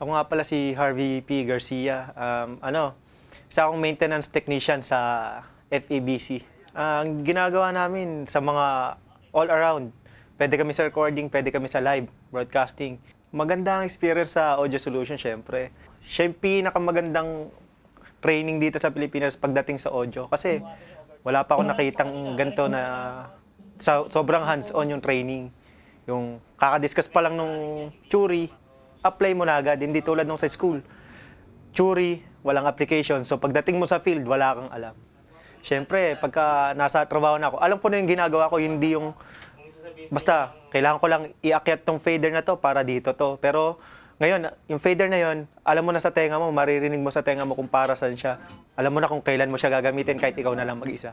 Ako nga pala si Harvey P. Garcia. Isa akong maintenance technician sa FEBC. Ang ginagawa namin sa mga all around, pwede kami sa recording, pwede kami sa live broadcasting. Maganda ang experience sa Audio Solution, syempre. Siya yung pinakamagandang training dito sa Pilipinas pagdating sa audio. Kasi wala pa akong nakitang ganito na sobrang hands-on yung training. Yung kakadiscuss pa lang nung theory, apply mo na agad. Hindi tulad nung sa school. Theory, walang application. So pagdating mo sa field, wala kang alam. Siyempre, pagka nasa trabaho na ako, alam ko na yung ginagawa ko, hindi yung basta, kailangan ko lang iakyat tong fader na to para dito to. Pero ngayon, yung fader na yon, alam mo na sa tenga mo, maririnig mo sa tenga mo kung para saan siya. Alam mo na kung kailan mo siya gagamitin kahit ikaw na lang mag-isa.